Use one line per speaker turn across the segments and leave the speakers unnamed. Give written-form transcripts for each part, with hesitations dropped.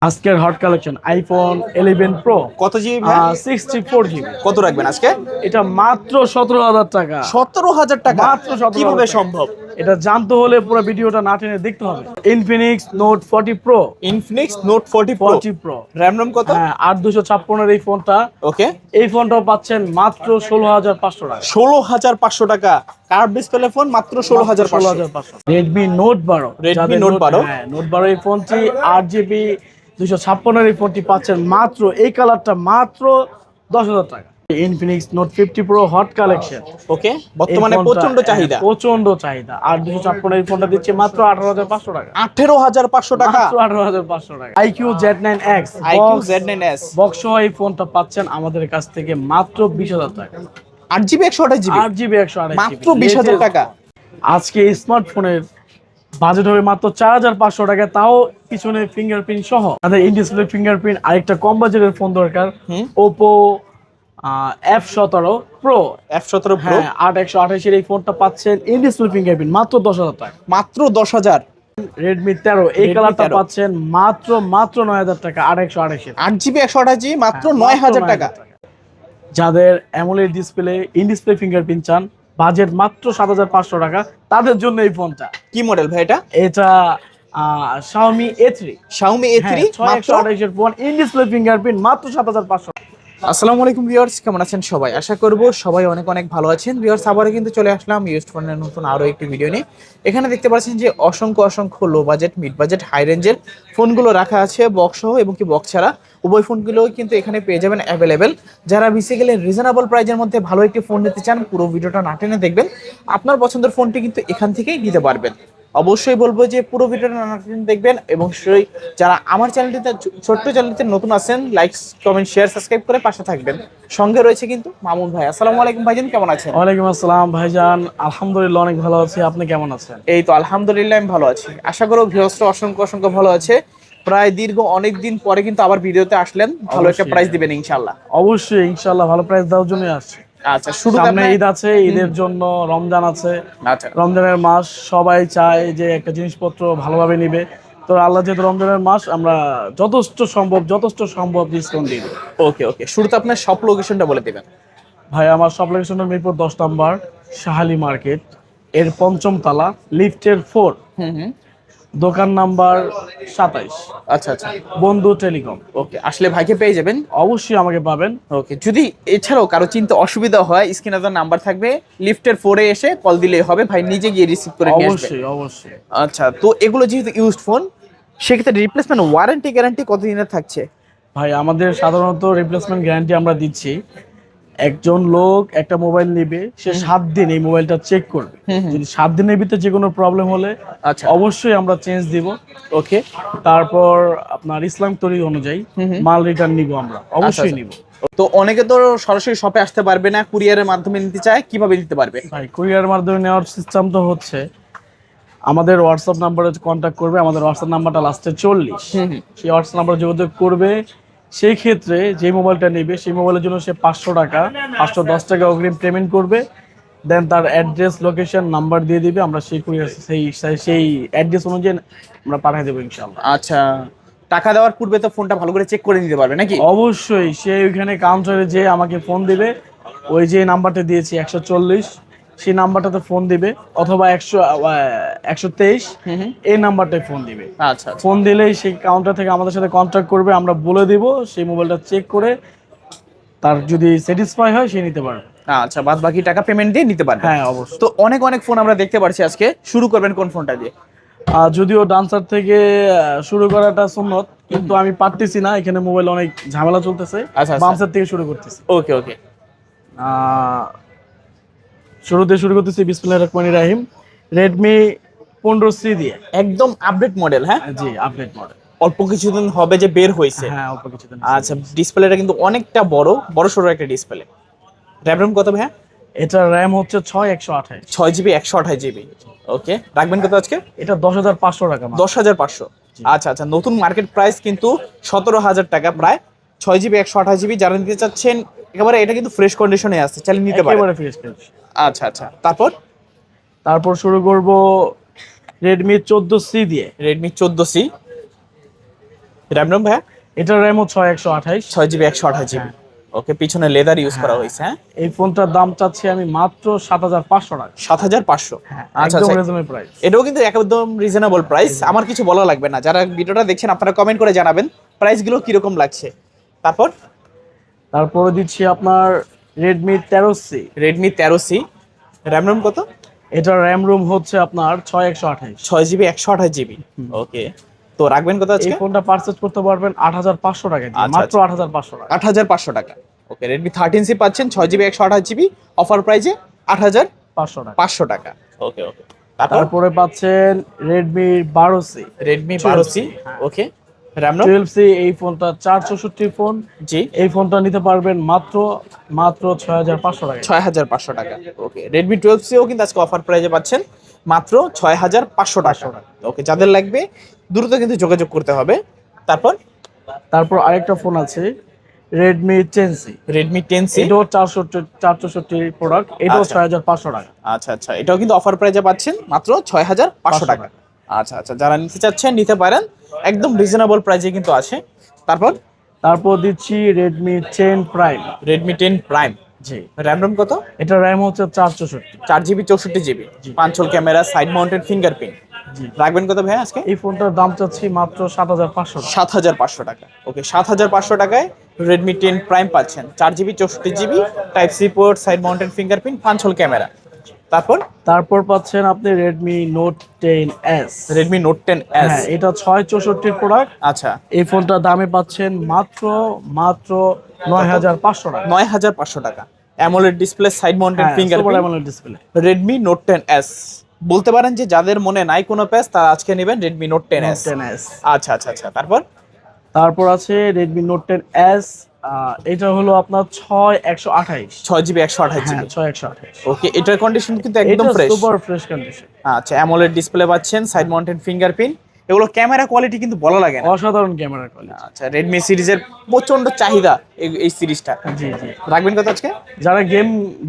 আজকের hot collection iPhone 11 pro
কত GB ভাই?
64 জিবি।
কত রাখবেন আজকে?
এটা মাত্র 17,000 টাকা।
17,000 টাকা?
মাত্র 17,000
কিভাবে
টাকা।
সম্ভব?
এটা জানতে হলে পুরো ভিডিওটা না টেনে দেখতে হবে। Infinix note 40 pro.
Infinix note 40 pro
40 pro
RAM ROM কত?
হ্যাঁ 8256 এর এই ফোনটা।
ওকে,
এই ফোনটাও পাচ্ছেন মাত্র 16,500 টাকা।
16,500 টাকা কার্ভ ডিসপ্লে ফোন মাত্র 16,500।
16,500। Redmi note 12।
Redmi Note 12?
হ্যাঁ নোট 12 এই ফোনটি 8GB 256 এর এই ফোনটি পাচ্ছেন মাত্র এই কালারটা মাত্র 10,000 টাকা। Infinix Note 50 Pro hot collection.
Okay, বর্তমানে প্রচন্ড চাহিদা।
প্রচন্ড চাহিদা। আর 256 এই ফোনটা দিচ্ছে মাত্র 18,500 টাকা।
18,500 টাকা?
মাত্র 18,500 টাকা। IQ Z9X
IQ Z9s
box সহ এই ফোনটা পাচ্ছেন আমাদের কাছ থেকে মাত্র 20,000 টাকা।
8GB 128GB
8GB 128GB
মাত্র 20,000 টাকা।
আজকে স্মার্টফোনের বাজেট হবে মাত্র 4,500 টাকা, তাও পিছনে ফিঙ্গারপ্রিন্ট সহ। তাদের ইন ডিসপ্লে ফিঙ্গারপ্রিন্ট। আরেকটা কম বাজেটের ফোন দরকার, Oppo F17 pro.
F17 pro
হ্যাঁ 8128 এর এই ফোনটা পাচ্ছেন ইন ডিসপ্লে ফিঙ্গারপ্রিন্ট মাত্র 10,000 টাকা।
মাত্র 10,000।
রেডমি 13 এই
Redmi
কালারটা
13
পাচ্ছেন মাত্র 9,000 টাকা। 8128 এর
8GB 128GB মাত্র 9,000 টাকা।
যাদের AMOLED display in display fingerprint চান, বাজেট মাত্র 7,500 টাকা, তাদের জন্য এই ফোনটা।
কি মডেল ভাই এটা?
এটা Xiaomi A3।
Xiaomi A3 মাত্র
128 এর ফোন, ইন ডিসপ্লে ফিঙ্গারপ্রিন্ট, মাত্র 7,500।
আসসালামু আলাইকুম ভিউয়ার্স, কেমন আছেন সবাই? আশা করব সবাই অনেক অনেক ভালো আছেন। ভিউয়ার্স, আবারও কিন্তু চলে আসলাম ইউজড ফোনের নতুন আরো একটি ভিডিও নিয়ে। এখানে দেখতে পাচ্ছেন যে অসংখ্য low budget, mid budget, high রেঞ্জের ফোনগুলো রাখা আছে, বক্স সহ এবং কি বক্স ছাড়া উভয় ফোনগুলো কিন্তু এখানে পেয়ে যাবেন অ্যাভেলেবেল। যারা বেসিক্যালি রিজনেবল প্রাইজের মধ্যে ভালো একটি ফোন নিতে চান, পুরো ভিডিওটা না টেনে দেখবেন। আপনার পছন্দের ফোনটি কিন্তু এখান থেকেই নিতে পারবেন। অবশ্যই বলবো যে পুরো ভিডিওটা না টেনে দেখবেন এবং সেই যারা আমার চ্যানেলটিতে ছোট্ট চ্যানেলটিতে নতুন আছেন, লাইক কমেন্ট শেয়ার সাবস্ক্রাইব করে পাশে থাকবেন। সঙ্গে রয়েছে কিন্তু মামুন ভাই। আসসালামু আলাইকুম ভাইজান, কেমন আছেন?
ওয়ালাইকুম আসসালাম ভাইজান, আলহামদুলিল্লাহ অনেক ভালো আছি। আপনি কেমন আছেন?
এই তো আলহামদুলিল্লাহ আমি ভালো আছি। আশা করো ভিউয়ার্সরা অসংখ্য ভালো আছে। প্রায় দীর্ঘ অনেক দিন পরে কিন্তু আবার ভিডিওতে আসলেন, ভালো একটা
অবশ্যই।
প্রাইস দিবেন ইনশাআল্লাহ।
অবশ্যই ইনশাআল্লাহ ভালো প্রাইস দেওয়ার জন্য আসছি।
আচ্ছা, শুরুতে
সামনে
আপনার
ঈদ আছে, ঈদের জন্য রমজান আছে।
আচ্ছা
রমজানের মাস, সবাই চায় যে একটা জিনিসপত্র ভালোভাবে নিবে। তো আল্লাহ যেহেতু রমজানের মাস, আমরা যথেষ্ট সম্ভব ডিসকাউন্ট দিই।
ওকে, শুরুতে আপনার শপ লোকেশনটা বলে দিবেন।
ভাই আমার সব লোকেশনটা মিরপুর 10 নম্বর শাহালি মার্কেট এর 5ম তলা, লিফটের 4, দোকান নাম্বার 27,
আচ্ছা,
বন্ধু টেলিকম।
ওকে, আসলে ভাইকে পেয়ে যাবেন।
অবশ্যই আমাকে পাবেন।
ওকে, যদি এছাড়াও কারো চিন্তা অসুবিধা হয়, স্ক্রিনে তো নাম্বার থাকবে, লিফটের 4-এ এসে কল দিলেই হবে, ভাই নিজে গিয়ে রিসিভ করে নিয়ে আসবে।
অবশ্যই।
আচ্ছা, তো এগুলো যেহেতু ইউজড ফোন, সেক্ষেত্রে রিপ্লেসমেন্ট ওয়ারেন্টি গ্যারান্টি কতদিনের থাকছে?
ভাই আমাদের সাধারণত রিপ্লেসমেন্ট গ্যারান্টি আমরা দিচ্ছি। একজন লোক একটা মোবাইল নেবে, সে 7 দিন এই মোবাইলটা চেক করবে। যদি 7 দিনের ভিতরে যে কোনো প্রবলেম হলে
আচ্ছা,
অবশ্যই আমরা চেঞ্জ দিব।
ওকে,
তারপর আপনার ইসলাম তরিক অনুযায়ী মাল রিটার্ন নিব, আমরা অবশ্যই নিব।
তো অনেকে তো সরাসরি শপে আসতে পারবে না, কুরিয়ারের মাধ্যমে নিতে চায়, কিভাবে নিতে পারবে?
ভাই কুরিয়ার মাধ্যমে নেওয়ার সিস্টেম তো হচ্ছে, আমাদের হোয়াটসঅ্যাপ নাম্বারে কন্ট্যাক্ট করবে। আমাদের হোয়াটসঅ্যাপ নাম্বারটা লাস্টে 40, সেই হোয়াটসঅ্যাপ নাম্বারে যোগাযোগ করবে। সেই ক্ষেত্রে যে মোবাইলটা নেবে সেই মোবাইলের জন্য সে 510 টাকা অগ্রিম পেমেন্ট করবে। দেন তার অ্যাড্রেস, লোকেশন, নাম্বার দিয়ে দিবে, আমরা সেই কুরিয়ার সেই অ্যাড্রেস অনুযায়ী আমরা পাঠিয়ে দেবো ইনশাআল্লাহ।
আচ্ছা, টাকা দেওয়ার পূর্বে তো ফোনটা ভালো করে চেক করে নিতে পারবে নাকি?
অবশ্যই, সে ওইখানে কাউন্টারে যে আমাকে ফোন দিবে, ওই যে নাম্বারটা দিয়েছি 140, সেই নাম্বারটাতে ফোন দিবে, অথবা 123 এই নাম্বারটায় ফোন দিবে।
আচ্ছা,
ফোন দিলেই সেই কাউন্টার থেকে আমাদের সাথে কন্ট্যাক্ট করবে, আমরা বলে দিব, সেই মোবাইলটা চেক করে তার যদি স্যাটিসফাই হয় সে নিতে পারবে।
আচ্ছা, বাদ বাকি টাকা পেমেন্ট দিয়ে নিতে পারবে।
হ্যাঁ অবশ্যই।
তো অনেক ফোন আমরা দেখতে পাচ্ছি, আজকে শুরু করবেন কোন ফোনটা দিয়ে?
যদিও ডান্সার থেকে শুরু করাটা সুন্নত, কিন্তু আমি পারতেছি না, এখানে মোবাইল অনেক ঝামেলা চলতেছে।
আচ্ছা,
বামসার থেকে শুরু করতেছি।
ওকে,
শুরু করতেছি বিসমিল্লাহির রহমানির রহিম। রেডমি 15C দিয়ে।
একদম আপডেট মডেল, হ্যাঁ?
জি, আপডেট মডেল।
অল্প কিছুদিন হবে যে বের হয়েছে।
হ্যাঁ অল্প কিছুদিন।
আচ্ছা, ডিসপ্লেটা কিন্তু অনেকটা বড় সড়ো একটা ডিসপ্লে। র‍্যাম কত ভাইয়া?
এটা র্যাম হচ্ছে 6/128।
6GB 128GB। ওকে, রাখবেন কত আজকে?
এটা 10,500 টাকা।
10,500। আচ্ছা, নতুন মার্কেট প্রাইস কিন্তু 17,000 টাকা প্রায়। 6GB 128GB যারা নিতে চাচ্ছেন, একেবারে এটা কিন্তু ফ্রেশ কন্ডিশনে আছে, চাইলে নিতে পারেন।
একেবারে ফ্রেশ।
আচ্ছা, তারপর
শুরু করব রেডমি 14C দিয়ে।
Redmi 14C। র্যাম রোম ভাইয়া?
এটার র্যামও 6128।
6GB 128GB। ওকে, পিছনে লেদার ইউজ করা হয়েছে। হ্যাঁ,
এই ফোনটার দাম চাচ্ছি আমি মাত্র 7500 টাকা।
7500।
হ্যাঁ,
আচ্ছা
একদম
আচ্ছা,
রিজনেবল প্রাইস।
এটাও কিন্তু একদম রিজনেবল প্রাইস। আমার কিছু বলা লাগবে না, যারা ভিডিওটা দেখছেন আপনারা কমেন্ট করে জানাবেন প্রাইসগুলো কিরকম লাগছে। তারপর
তারপরে দিচ্ছি আপনার Redmi 13C।
Redmi 13C, RAM ROM কত?
এটার র্যাম রোম হচ্ছে আপনার 6128।
6GB 128GB। ওকে, তো রাখবেন কত
এই
আজকে?
ফোনটা পারচেজ করতে পারবেন 8500 টাকা দিয়ে,
আচ্ছা,
মাত্র
আচ্ছা।
8500 টাকা।
8500 টাকা। ওকে, রেডমি 13C পাচ্ছেন 6GB 128GB, অফার প্রাইজে 8500
500 টাকা।
টাকা। ওকে ওকে, তারপর
তারপরে পাচ্ছেন Redmi 12C।
Redmi
12C
12C। ওকে, র্যাম রোম?
12C এই ফোনটা 464 ফোন।
জি,
এই ফোনটা নিতে পারবেন মাত্র মাত্র 6500 টাকা।
6500 টাকা। ওকে, রেডমি 12Cও কিন্তু আজকে অফার প্রাইজে পাচ্ছেন মাত্র 6500 টাকা। ওকে, যাদের লাগবে দ্রুত কিন্তু যোগাযোগ করতে হবে। তারপর
তারপর আরেকটা ফোন আছে Redmi 10C।
Redmi 10C।
এটাও 464 প্রোডাক্ট, এটাও
আচ্ছা।
6500 টাকা।
আচ্ছা আচ্ছা, এটাও কিন্তু অফার প্রাইজে পাচ্ছেন মাত্র 6500 টাকা। আচ্ছা আচ্ছা, যারা নিতে চাচ্ছেন নিতে পারেন, একদম রিজনেবল প্রাইজে কিন্তু আছে। তারপর
তারপর দিচ্ছি Redmi 10 Prime।
Redmi 10 Prime.
জি,
র্যাম রোম কত?
এটা র্যাম হচ্ছে 464।
4GB 64GB, পাঁচল ক্যামেরা, সাইড মাউন্টেড ফিঙ্গারপ্রিন্ট।
জি,
রাখবেন কত ভাই আজকে?
এই ফোনটার দাম চাচ্ছি মাত্র 7500 টাকা।
7500 টাকা। ওকে, 7500 টাকায় রেডমি 10 প্রাইম পাচ্ছেন, 4GB 64GB, type C port, side mounted fingerprint, পাঁচল ক্যামেরা। তারপর
তারপর পাচ্ছেন আপনি Redmi Note 10s।
Redmi note 10s।
হ্যাঁ, এটা 664 প্রোডাক্ট।
আচ্ছা,
এই ফোনটার দামে পাচ্ছেন মাত্র মাত্র 9500 টাকা।
9500 টাকা। অ্যামোলেড ডিসপ্লে, সাইড মাউন্টেড
হ্যাঁ, super
fingerprint,
AMOLED display.
Redmi note 10s। বলতে পারেন যে যাদের মনে নাই কোনো প্যাচ, তারা আজকে নেবেন রেডমি নোট 10s।
10s।
আচ্ছা আচ্ছা আচ্ছা, তারপর
তারপর আছে Redmi Note 10s। এটা হলো আপনার 6128।
6GB 128GB।
হ্যাঁ, 6128।
ওকে, এটার কন্ডিশন কিন্তু একদম
এটা
ফ্রেশ।
Super fresh condition.
আচ্ছা, অ্যামোলেড ডিসপ্লে পাচ্ছেন, সাইড মাউন্টেড ফিঙ্গারপ্রিন্ট, এগুলো ক্যামেরা কোয়ালিটি কিন্তু বলা লাগে না।
অসাধারণ ক্যামেরা কোয়ালিটি।
আচ্ছা, রেডমি সিরিজের প্রচন্ড চাহিদা এই সিরিজটা।
জি জি।
রাখবেন কত আজকে?
যারা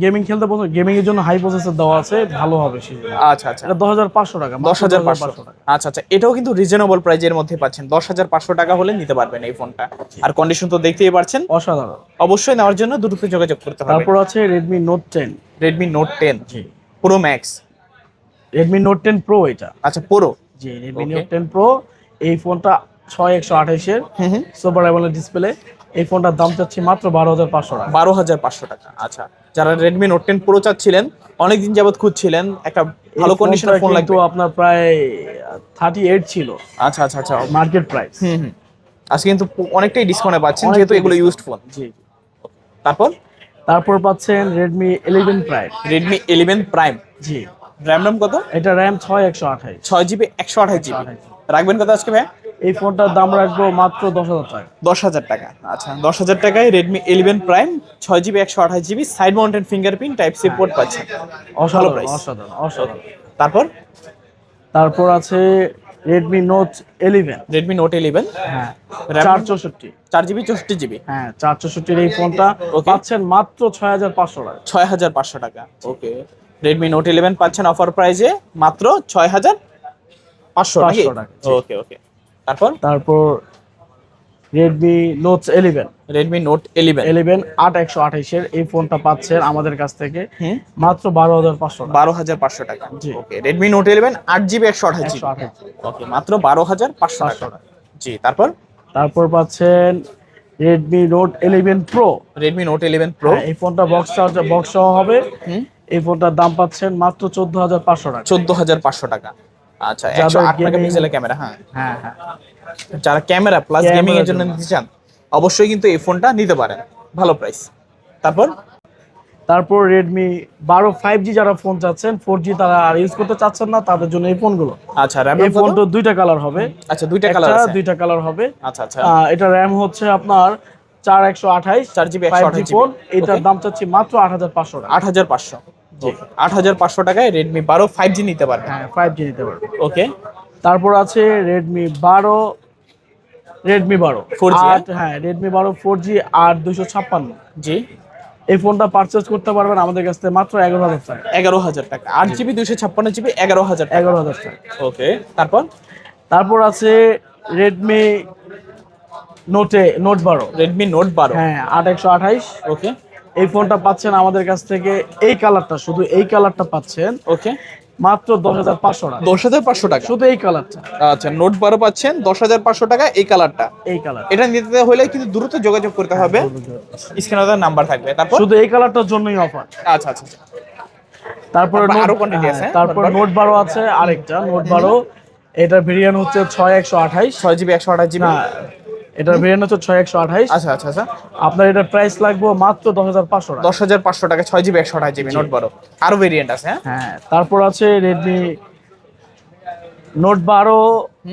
গেমিং খেলতে পছন্দ, গেমিং এর জন্য হাই প্রসেসর দেওয়া আছে, ভালো হবে সেজন্য।
আচ্ছা আচ্ছা,
এটা 10500 টাকা, মাত্র
10500
টাকা।
আচ্ছা আচ্ছা, এটাও কিন্তু রিজনেবল প্রাইজের মধ্যে পাচ্ছেন, 10500 টাকা হলে নিতে পারবেন এই ফোনটা। আর কন্ডিশন তো দেখতেই পারছেন।
অসাধারণ।
অবশ্যই নেওয়ার জন্য দ্রুত যোগাযোগ করতে হবে।
তারপর আছে Redmi Note 10।
রেডমি নোট 10
জি,
Pro Max.
Redmi Note 10 Pro এটা।
আচ্ছা, প্রো।
জি, Redmi
Okay.
Note 10 Pro। এই ফোনটা 6128 এর
হুম হুম,
সুপার অ্যামোলেড ডিসপ্লে। এই ফোনটার দাম চাচ্ছি মাত্র 12500 টাকা।
12500 টাকা। আচ্ছা, যারা রেডমি নোট 10 প্রো চাচ্ছিলেন, অনেকদিন যাবত খুঁজছিলেন, একটা ভালো কন্ডিশনের ফোন লাগবে।
কিন্তু আপনার প্রায় 38 ছিল
আচ্ছা আচ্ছা আচ্ছা,
মার্কেট প্রাইস।
হুম হুম, আজকে কিন্তু অনেকটাই ডিসকাউন্টে পাচ্ছেন, যেহেতু এগুলো ইউজড ফোন।
জি।
তারপর
তারপর পাচ্ছেন Redmi 11 Prime।
Redmi 11 Prime.
জি,
র্যাম রোম কত?
এটা RAM 6128।
6GB 128GB। রাখবেন কত আজকে ভাই?
এই ফোনটার দাম রাখবো মাত্র 10000 টাকা।
10000 টাকা। আচ্ছা, 10000 টাকায় Redmi 11 prime, 6GB 128GB, side mounted fingerprint, type C port পাচ্ছেন। ভালো
অসাধারণ
প্রাইস।
অসাধারণ অসাধারণ।
তারপর
তারপর আছে Redmi Note 11।
রেডমি নোট 11,
হ্যাঁ,
RAM
464।
4GB 64GB।
হ্যাঁ, 464 এর এই ফোনটা
Okay.
পাচ্ছেন মাত্র 6500 টাকা।
6500 টাকা। ওকে, রেডমি নোট 11 পাচ্ছেন অফার প্রাইজে মাত্র 6500 নাকি?
500 টাকা, জি।
ওকে ওকে, তারপর
তারপর Redmi Note 11।
Redmi note 11।
11 8128 এর এই ফোনটা পাচ্ছেন আমাদের কাছ থেকে
হুম,
মাত্র 12500 টাকা।
12500 টাকা।
জি।
ওকে, রেডমি নোট 11 8GB 128GB।
128।
ওকে, মাত্র 12500 টাকা।
500 টাকা।
জি, তারপর
তারপর পাচ্ছেন Redmi Note 11 Pro।
Redmi note 11 pro.
হ্যাঁ, এই ফোনটা বক্স সহ হবে।
হুম,
এই ফোনটার দাম পাচ্ছেন মাত্র 14500 টাকা।
14500 টাকা। আচ্ছা,
যাদের
108
gaming-
মেগাপিক্সেলের ক্যামেরা। হ্যাঁ,
হ্যাঁ হ্যাঁ।
যারা ক্যামেরা প্লাস
Camera
গেমিং এর জন্য
জন্য।
নিতে চান, অবশ্যই কিন্তু এই ফোনটা নিতে পারেন, ভালো প্রাইস।
তারপর Redmi 12 5G যারা ফোন চাচ্ছেন, 4G তারা আর ইউজ করতে চাচ্ছেন না, তাদের জন্য এই ফোনগুলো।
আচ্ছা, র্যাম
এই ফোনটা দুইটা কালার হবে।
আচ্ছা, দুইটা কালার আছে।
দুইটা কালার হবে।
আচ্ছা আচ্ছা,
এটা RAM হচ্ছে আপনার 4128
4GB
5G
128GB।
ফোন। এটার
Okay.
দাম চাচ্ছি মাত্র 8500 টাকা।
8500।
জি।
8500 টাকায় রেডমি 12 5G নিতে পারবেন।
হ্যাঁ, 5G নিতে পারবে।
ওকে,
তারপর আছে Redmi 12
4G,
হ্যাঁ, Redmi 12 4G আর 256।
জি,
এই ফোনটা পারচেজ করতে পারবেন আমাদের কাছ থেকে মাত্র 11000 টাকা।
11000 টাকা। 8GB 256GB 11000 টাকা।
11000 টাকা।
ওকে, তারপর
তারপর আছে Redmi নোট 12।
Redmi note 12।
হ্যাঁ 8128।
ওকে
এই ফোনটা পাচ্ছেন আমাদের কাছ থেকে, এই কালারটা, শুধু এই কালারটা পাচ্ছেন
ওকে
মাত্র 10,500 টাকা।
10,500 টাকা।
শুধু এই কালারটা,
আচ্ছা নোট 12 পাচ্ছেন 10,500 টাকা এই কালারটা।
এই কালার।
এটা নিতে হলে কিন্তু দ্রুত যোগাযোগ করতে হবে, স্ক্রিনে নাম্বার থাকবে। তারপর
শুধু এই কালারটার জন্যই অফার।
আচ্ছা আচ্ছা আচ্ছা।
তারপর
আরো কোয়ান্টিটি আছে?
তারপর নোট 12 আছে আরেকটা, নোট 12। এটার ভেরিয়েন্ট হচ্ছে 6128।
6GB 128GB।
না, এটার ভেরিয়েন্ট হচ্ছে 6128।
আচ্ছা আচ্ছা আচ্ছা।
আপনার এটার প্রাইস লাগবে মাত্র 10,500 টাকা।
10,500 টাকা 6GB 128GB নোট 12। আরো ভেরিয়েন্ট আছে? হ্যাঁ
হ্যাঁ, তারপর আছে রেডমি নোট 12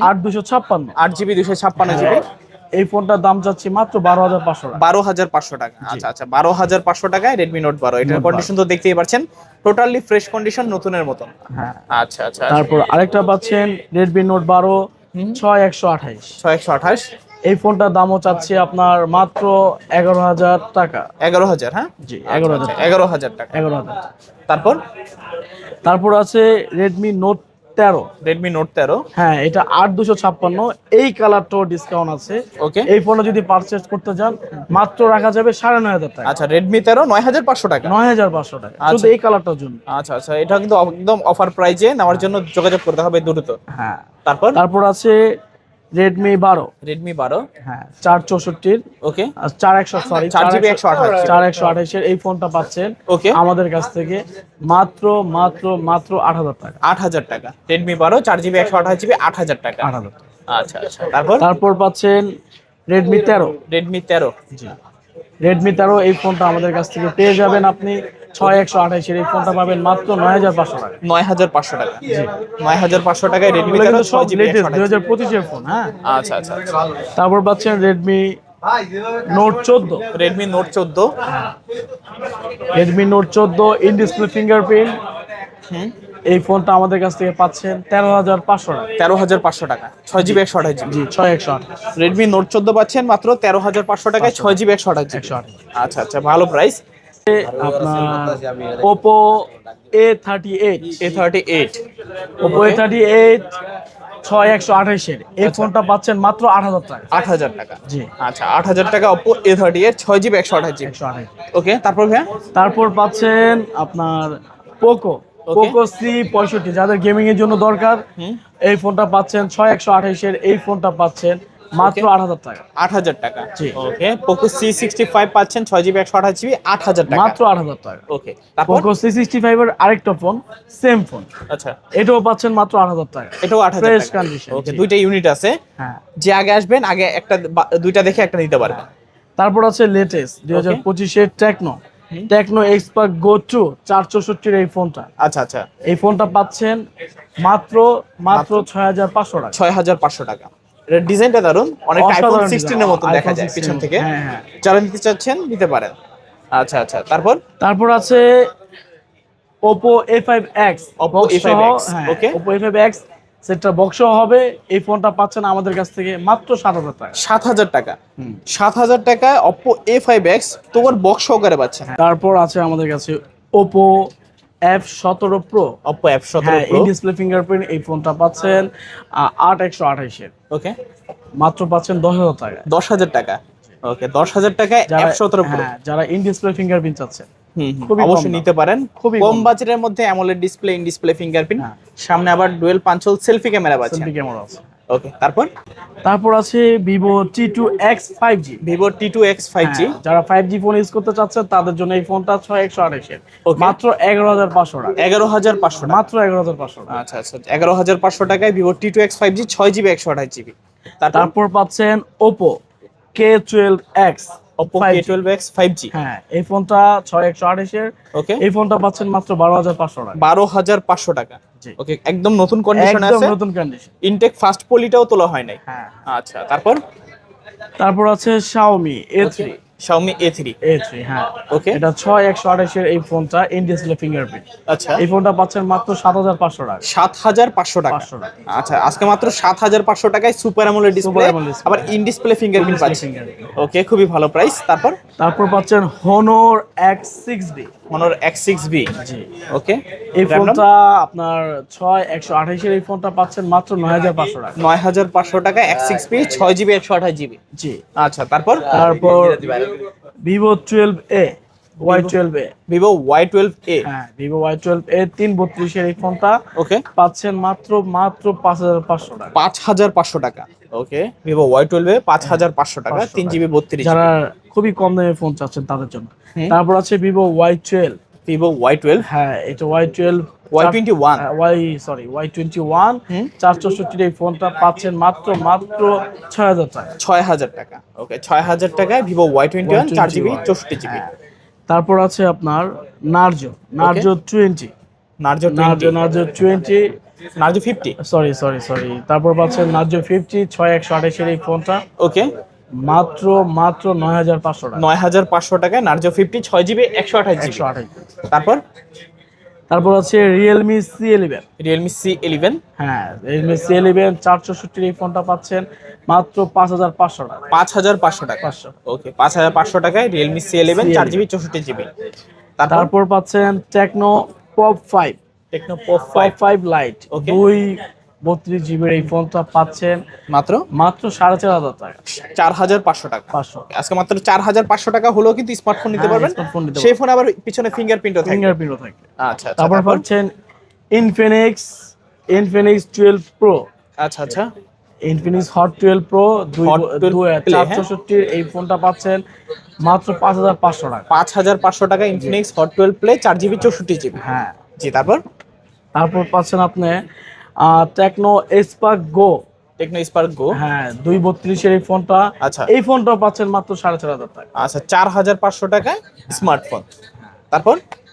8256।
8GB 256GB।
এই ফোনটার দাম চাচ্ছি মাত্র 12,500 টাকা।
12,500 টাকা। আচ্ছা আচ্ছা 12,500 টাকায় রেডমি নোট 12। এটার কন্ডিশন তো দেখতেই পাচ্ছেন, টোটালি ফ্রেশ কন্ডিশন, নতুনের মতন।
হ্যাঁ,
আচ্ছা আচ্ছা।
তারপর আরেকটা পাচ্ছেন রেডমি নোট 12 6128।
6128।
এই ফোনটার দামও চাচ্ছি আপনার মাত্র 11,000 টাকা।
11,000? হ্যাঁ
জি, 11,000 টাকা।
11,000 টাকা।
11,000।
তারপর
তারপর আছে রেডমি নোট 13।
Redmi note 13।
হ্যাঁ, এটা 8256। এই কালারটাও ডিসকাউন্ট আছে।
ওকে।
এই ফোনটা যদি পারচেজ করতে চান মাত্র রাখা যাবে 9,500 টাকা।
আচ্ছা রেডমি 13 9,500 টাকা।
9,500 টাকা শুধু এই কালারটার জন্য।
আচ্ছা আচ্ছা, এটা কিন্তু একদম অফার প্রাইজে নেওয়ার জন্য যোগাযোগ করতে হবে দ্রুত।
হ্যাঁ,
তারপর
আছে রেডমি 12।
রেডমি 12।
হ্যাঁ, 464।
ওকে।
4GB
128।
428 এর এই ফোনটা পাচ্ছেন
ওকে
আমাদের কাছ থেকে মাত্র মাত্র মাত্র 8,000 টাকা।
8,000 টাকা। রেডমি 12 4GB 128GB 8,000 টাকা।
8,000 টাকা।
আচ্ছা আচ্ছা। তারপর
পাচ্ছেন রেডমি 13।
রেডমি 13।
জি, রেডমি 13 এই ফোনটা আমাদের কাছ থেকে পেয়ে যাবেন আপনি 6128 এর এই ফোনটা পাবেন মাত্র 9,500 টাকা।
9,500 টাকা। জি 9,500 টাকায় রেডমি 13
সব
6GB
লেটেস্ট
128GB।
2025 এর ফোন। হ্যাঁ,
আচ্ছা আচ্ছা আচ্ছা।
তারপর পাচ্ছেন Redmi note 14।
Redmi note 14।
Redmi note 14 in display fingerprint. এই ফোনটা আমাদের কাছ থেকে পাচ্ছেন 13,500 টাকা।
13,500 টাকা 6GB 128GB।
জি, 6128।
রেডমি নোট 14 পাচ্ছেন মাত্র 13,500 টাকায় 6GB 128GB।
128।
আচ্ছা আচ্ছা, ভালো প্রাইস।
আপনার Oppo A38।
A38।
Oppo A38 6128 এর এই ফোনটা পাচ্ছেন মাত্র 8,000 টাকা।
8,000 টাকা।
জি,
আচ্ছা 8,000 টাকা Oppo A38 6GB 128GB।
128।
ওকে, তারপর ভাইয়া?
তারপর পাচ্ছেন আপনার পোকো C65, যাদের গেমিং এর জন্য দরকার। এই ফোনটা পাচ্ছেন 6128 এর এই ফোনটা পাচ্ছেন মাত্র 8,000 টাকা।
8,000 টাকা।
জি।
ওকে, Poco C65 পাচ্ছেন 6GB 128GB 8,000 টাকা।
মাত্র 8,000 টাকা।
ওকে, তারপর?
পোকো C65 এর আরেকটা ফোন, সেম ফোন,
আচ্ছা
এটাও পাচ্ছেন মাত্র 8,000 টাকা।
এটাও 8,000
ফ্রেশ
টাকা।
কন্ডিশন।
ওকে, দুইটা ইউনিট আছে।
হ্যাঁ,
যে আগে আসবেন আগে একটা দুইটা দেখে একটা নিতে পারবেন।
তারপর আছে লেটেস্ট 2025 এর টেকনো এক্সপার্ট গো 2 464 এই ফোনটা।
আচ্ছা আচ্ছা,
এই ফোনটা পাচ্ছেন মাত্র 6,500 টাকা।
6,500 টাকা। এর ডিজাইনটা দারুন, অনেক আইফোন
অসাধারণ
16 এর মতন
ডিজাইন,
দেখা
iPhone
যায়
16
পিছন থেকে।
হ্যাঁ, হ্যাঁ।
যারা নিতে চাচ্ছেন নিতে পারেন। আচ্ছা আচ্ছা, তারপর
আছে Oppo A5X।
Oppo A5X,
ওকে, Oppo A5X সেটটা বক্স হবে। এই ফোনটা পাচ্ছেন আমাদের কাছ থেকে মাত্র 7,000 টাকা।
7,000 টাকা। 7,000 টাকায় Oppo A5X তোমার বক্স সহকারে পাচ্ছেন।
তারপর আছে আমাদের কাছে Oppo F17 Pro।
Oppo F17
হ্যাঁ,
Pro।
In display fingerprint. এই ফোনটা পাচ্ছেন 8,128 এর
ওকে,
মাত্র পাচ্ছেন 10,000 টাকা।
10,000 টাকা। ওকে, 10,000 টাকায় F17 Pro।
হ্যাঁ, যারা ইন ডিসপ্লে ফিঙ্গারপ্রিন্ট চাচ্ছেন
খুবই অবশ্যই নিতে পারেন।
খুবই
কম বাজেটের মধ্যে AMOLED display, in display fingerprint, সামনে আবার ডুয়েল পাঞ্চল সেলফি ক্যামেরা পাচ্ছেন।
সেলফি ক্যামেরা আছে।
ওকে, তারপর
আছে Vivo T2X 5G।
Vivo T2X 5G।
যারা 5G ফোন ইউজ করতে চাচ্ছেন তাদের জন্য এই ফোনটা 6,128 এর মাত্র 11,500 টাকা।
11,500 টাকা।
মাত্র 11,500 টাকা।
আচ্ছা আচ্ছা, 11,500 টাকায় Vivo T2X 5G 6GB 128GB।
তারপর পাচ্ছেন Oppo K12X।
Oppo K12X 5G।
হ্যাঁ, এই ফোনটা 6,128 এর।
ওকে,
এই ফোনটা পাচ্ছেন মাত্র 12,500 টাকা।
12,500 টাকা।
জি,
ওকে, একদম নতুন কন্ডিশনে
একদম
আছে।
নতুন কন্ডিশন।
ইনটেক ফার্স্ট পলিটাও তোলা হয় নাই।
হ্যাঁ,
আচ্ছা, তারপর
আছে Xiaomi A3।
Xiaomi A3
A3, হ্যাঁ।
ওকে
এটা 6128 এর এই ফোনটা ইন ডিসপ্লে ফিঙ্গারপ্রিন্ট।
আচ্ছা
এই ফোনটা পাচ্ছেন মাত্র 7500 টাকা।
7500 টাকা
500 টাকা।
আচ্ছা আজকে মাত্র 7500 টাকায় super AMOLED display
Super AMOLED display,
আবার ইন ডিসপ্লে ফিঙ্গারপ্রিন্ট
In-display
পাচ্ছেন
fingerprint।
ওকে খুবই ভালো প্রাইস
তারপর পাচ্ছেন Honor X6B।
Honor X6B
জি।
ওকে
এই ফোনটা আপনার 6128 এর এই ফোনটা পাচ্ছেন মাত্র 9500 টাকা।
9500 টাকা X6B 6GB 128GB
জি।
আচ্ছা তারপর
তারপর Vivo 12A, Y12A।
Vivo Y12A
হ্যাঁ, Vivo Y12A 332 এর এই ফোনটা
ওকে
পাচ্ছেন মাত্র 5500 টাকা।
5500 টাকা ওকে Vivo Y12A 5500 টাকা 3GB 32GB
যারা খুবই কম দামে ফোন চাচ্ছেন তাদের জন্য। তারপর আছে Vivo Y12।
Vivo Y12
হ্যাঁ, এটা Y12
Y21
Y21 464 এই ফোনটা পাচ্ছেন মাত্র 6000 টাকা।
6000 টাকা ওকে 6000 টাকায় Vivo Y21 4GB 64GB
তারপর আছে আপনার Narzo 20,
Narzo 20 Narzo 50
সরি। তারপর পাচ্ছেন Narzo 50 6128 এর এই ফোনটা
ওকে
মাত্র 9500 টাকা।
9500 টাকায় Narzo 50 6GB 128GB
128।
তারপর
আছে Realme C11।
Realme C11
হ্যাঁ, Realme C11 464 এই ফোনটা পাচ্ছেন মাত্র 5500 টাকা।
5500 টাকা
500।
ওকে 5500 টাকায় Realme C11 4GB 64GB
তারপর পাচ্ছেন Tecno Pop 5।
Tecno Pop
Pop
5
5 Lite
Okay.
32GB এই ফোনটা পাচ্ছেন
মাত্র
মাত্র 4500 টাকা।
4500 টাকা
500।
আজকে মাত্র 4500 টাকা হলেও কিন্তু স্মার্টফোন নিতে
হ্যাঁ,
পারবেন
smartphone নিতে
সেই ফোনে আবার পিছনে ফিঙ্গারপ্রিন্টও থাকবে
ফিঙ্গারপ্রিন্টও থাকে।
আচ্ছা
তারপর পাচ্ছেন Infinix 12 Pro।
আচ্ছা
Infinix Hot 12 Pro
Hot 12 Play,
464 এই ফোনটা পাচ্ছেন মাত্র 5500 টাকা।
5500 টাকা Infinix Hot 12 Play 4GB 64GB
হ্যাঁ।
জি
তারপর পাচ্ছেন আপনি Tecno Spark Go।
Tecno Spark Go
হ্যাঁ, 232 এর এই ফোনটা
আচ্ছা।
এই ফোনটা পাচ্ছেন মাত্র 4500 টাকা।
আচ্ছা 4500 টাকায় স্মার্টফোন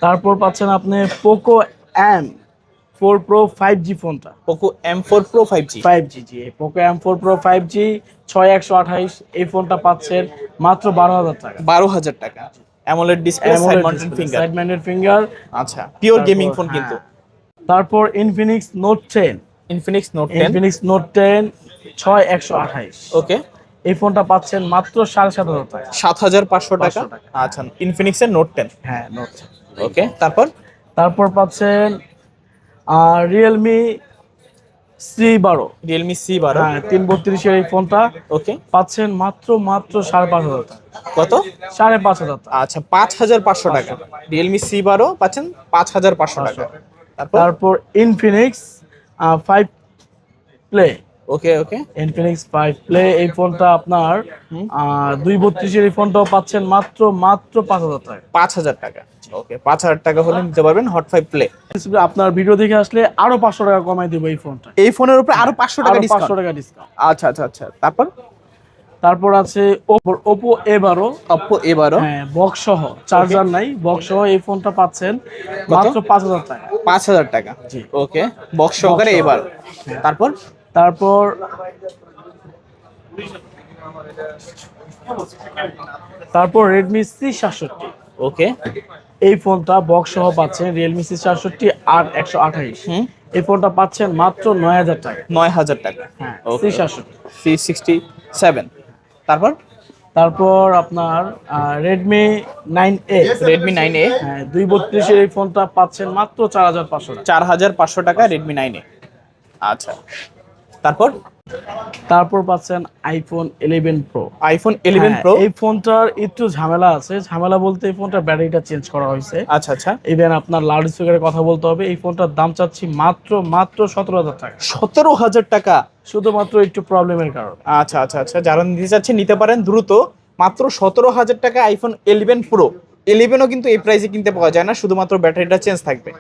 তারপর পাচ্ছেন আপনি Poco M4 Pro 5G ফোনটা।
Poco M4 Pro 5G
5G জি, Poco M4 Pro 5G 6128 এই ফোনটা পাচ্ছেন মাত্র 12000 টাকা।
12000 টাকা AMOLED display side mounted finger
side mounted finger.
আচ্ছা পিওর গেমিং ফোন কিন্তু
তারপর Infinix Note 10
Infinix Note 10
Infinix Note 10 6128
ওকে
এই ফোনটা পাচ্ছেন মাত্র 7500 টাকা।
7500 টাকা
500 টাকা।
আচ্ছা Infinix এর Note 10
হ্যাঁ, Note 10।
ওকে
তারপর পাচ্ছেন Realme C12।
Realme C12
হ্যাঁ, 332 এর এই ফোনটা
ওকে
পাচ্ছেন মাত্র 5500 টাকা।
কত
5500 টাকা।
আচ্ছা 5500 টাকা Realme C12 পাচ্ছেন 5500 টাকা
তারপর Infinix 5 Play।
ওকে
Infinix 5 Play এই ফোনটা আপনার 232 এর এই ফোনটাও পাচ্ছেন মাত্র 5000 টাকা।
5000 টাকা ওকে 5000 টাকা হলে নিতে পারবেন Hot 5 Play
আপনার ভিডিও দেখে আসলে আরো 500 টাকা কমাই দেব এই ফোনটা।
এই ফোনের উপরে আরো 500 টাকা
আরো 500
ডিসকাউন্ট
টাকা ডিসকাউন্ট।
আচ্ছা
তারপর আছে Oppo A12।
Oppo A12
হ্যাঁ, বক্স সহ, চার্জার নাই, বক্স সহ এই ফোনটা পাচ্ছেন মাত্র 5000 টাকা।
5000 টাকা
জি।
ওকে বক্স সহকারে A12
তারপর Redmi C67।
ওকে
এই ফোনটা বক্স সহ পাচ্ছেন Realme C67 128। এই ফোনটা পাচ্ছেন মাত্র 9000 টাকা।
9000 টাকা
হ্যাঁ,
ওকে C67 তারপর
আপনার Redmi 9A।
Redmi 9A
হ্যাঁ, 232 এর এই ফোনটা পাচ্ছেন মাত্র 4500 টাকা।
4500 টাকা Redmi 9A আচ্ছা
তারপর পাচ্ছেন iPhone 11 Pro।
iPhone 11 Pro
এই ফোনটার একটু ঝামেলা আছে। ঝামেলা বলতে এই ফোনটার ব্যাটারিটা চেঞ্জ করা হয়েছে।
আচ্ছা
ইভেন আপনার লাউড স্পিকারের কথা বলতে হবে। এই ফোনটার দাম চাচ্ছি মাত্র 17000 টাকা।
17000 টাকা
শুধুমাত্র একটু প্রবলেমের কারণে।
আচ্ছা যারা নিতে চাচ্ছেন নিতে পারেন দ্রুত মাত্র 17000 টাকা iPhone 11 Pro 11ও কিন্তু এই প্রাইসে কিনতে পাওয়া যায় না শুধুমাত্র ব্যাটারিটা চেঞ্জ থাকবে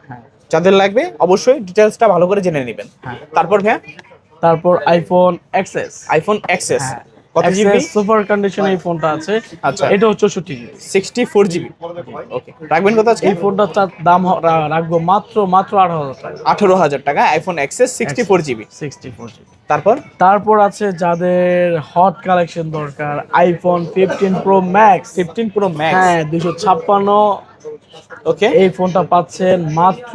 যাদের লাগবে অবশ্যই ডিটেইলসটা ভালো করে জেনে নেবেন তারপর
তারপর iPhone XS।
iPhone XS কত জিবি?
সুপার কন্ডিশনে এই ফোনটা আছে।
আচ্ছা।
এটাও 64 জিবি।
64 জিবি। ওকে, রাখবেন কত আজকে?
এই ফোনটার দাম রাখবো মাত্র 18,000 টাকা।
18,000 টাকা আইফোন এক্সএস 64 জিবি।
64 জিবি।
তারপর
আছে যাদের হট কালেকশন দরকার, iPhone 15 pro max.
15 pro max.
হ্যাঁ, 256।
ওকে,
এই ফোনটা পাচ্ছেন মাত্র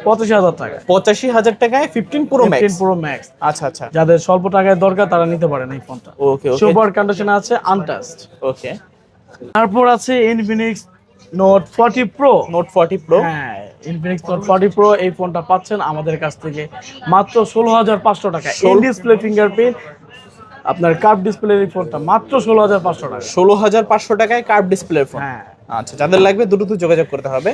85,000 টাকা।
85,000 টাকায় 15 প্রো
15
ম্যাক্স।
Pro max.
আচ্ছা আচ্ছা,
যাদের স্বল্প টাকায় দরকার তারা নিতে পারেন এই ফোনটা।
ওকে ওকে
সুপার কন্ডিশনে আছে, আনটাচড।
ওকে।
তারপর আছে Infinix note 40 pro.
Note 40 pro.
হ্যাঁ, ইনফিনিক্স নোট 40 প্রো এই ফোনটা পাচ্ছেন আমাদের কাছ থেকে মাত্র 16,500 টাকা। ইন ডিসপ্লে ফিঙ্গারপ্রিন্ট আপনার কার্ভ ডিসপ্লে এই ফোনটা মাত্র 16,500 টাকা।
16,500 টাকায় কার্ভ ডিসপ্লের ফোন।
হ্যাঁ।
আচ্ছা, যাদের লাগবে দ্রুত যোগাযোগ করতে হবে।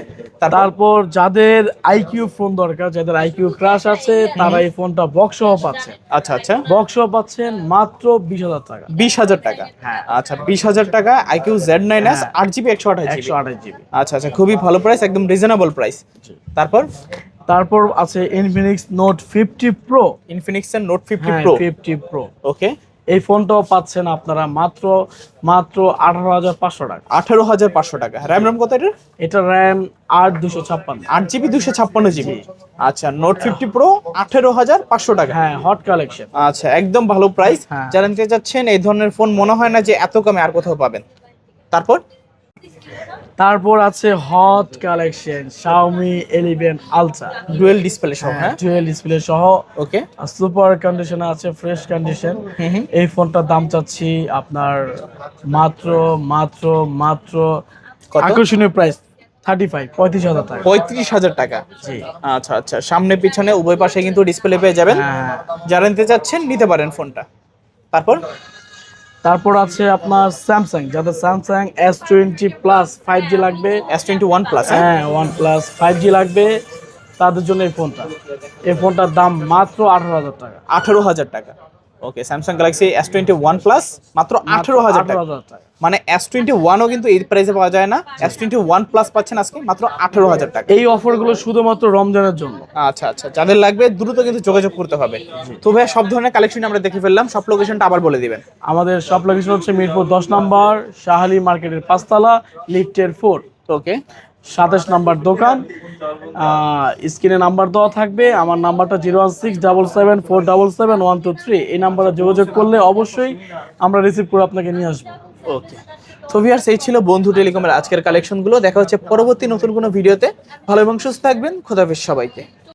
তারপর যাদের আইকিউ ফোন দরকার, যাদের আইকিউ ক্রাশ আছে, তারা এই ফোনটা বক্স সহ পাচ্ছেন।
আচ্ছা আচ্ছা,
বক্স সহ পাচ্ছেন মাত্র 20,000 টাকা।
20,000 টাকা।
হ্যাঁ।
আচ্ছা, 20,000 টাকা IQ Z9s 8GB 128GB।
128 GB.
আচ্ছা আচ্ছা, খুবই ভালো প্রাইস, একদম রিজনেবল প্রাইস। তারপর
আছে ইনফিনিক্স নোট 50 প্রো।
ইনফিনিক্স এর নোট 50 প্রো।
50 প্রো।
ওকে,
এই ফোনটাও পাচ্ছেন আপনারা মাত্র 18,500 টাকা।
18,500 টাকা। র্যাম কত এটার?
এটা র্যাম 8/256।
8GB 256GB। আচ্ছা, নোট 50 প্রো 18,500 টাকা।
হ্যাঁ, হট কালেকশন।
আচ্ছা, একদম ভালো প্রাইস।
হ্যাঁ।
যারা নিতে চাচ্ছেন এই ধরনের ফোন মনে হয় না যে এত কমে আর কোথাও পাবেন।
তারপর আছে hot collection Xiaomi 11 Ultra
dual display সহ। হ্যাঁ,
ডুয়াল ডিসপ্লে সহ।
ওকে।
সুপার কন্ডিশনে আছে, ফ্রেশ কন্ডিশন। এই ফোনটার দাম চাচ্ছি আপনার মাত্র মাত্র মাত্র
কত?
আকর্ষণীয় প্রাইস 35,000 টাকা।
35,000 টাকা।
জি।
আচ্ছা আচ্ছা, সামনে পিছনে উভয় পাশে কিন্তু ডিসপ্লে পেয়ে যাবেন।
হ্যাঁ।
যারা নিতে চাচ্ছেন নিতে পারেন ফোনটা।
তারপর আছে আপনার স্যামসাং, যাদের স্যামসাং S20 প্লাস 5G লাগবে,
S21 প্লাস।
হ্যাঁ 1+ 5G লাগবে, তাদের জন্য এই ফোনটার দাম মাত্র 18,000 টাকা।
18,000 টাকা। ওকে, স্যামসাং গ্যালাক্সি S21 প্লাস মাত্র 18,000 টাকা।
18,000 টাকা।
মানে S21ও কিন্তু এই প্রাইসে পাওয়া যায় না। S21 প্লাস পাচ্ছেন আজকে মাত্র 18,000 টাকা।
এই অফারগুলো শুধুমাত্র রমজানের জন্য।
আচ্ছা আচ্ছা, যাদের লাগবে দ্রুত কিন্তু যোগাযোগ করতে হবে। তো ভাই, সব ধরনের কালেকশন আমরা দেখে ফেললাম, সব লোকেশনটা আবার বলে দিবেন।
আমাদের সব লোকেশন হচ্ছে মিরপুর 10 নম্বর, শাহালি মার্কেটের 5 তলা, লিফটের 4।
ওকে,
27 নম্বর দোকান। স্ক্রিনে নাম্বার দেওয়া থাকবে, আমার নাম্বারটা 01677477123। এই নাম্বারে যোগাযোগ করলে অবশ্যই আমরা রিসিভ করে আপনাকে নিয়ে আসবো।
ওকে। তো ভিউয়ার্স, এই ছিল বন্ধু টেলিকমের আজকের কালেকশনগুলো। দেখা হচ্ছে পরবর্তী নতুন কোনো ভিডিওতে। ভালো এবং সুস্থ থাকবেন। খোদা হাফেজ সবাইকে।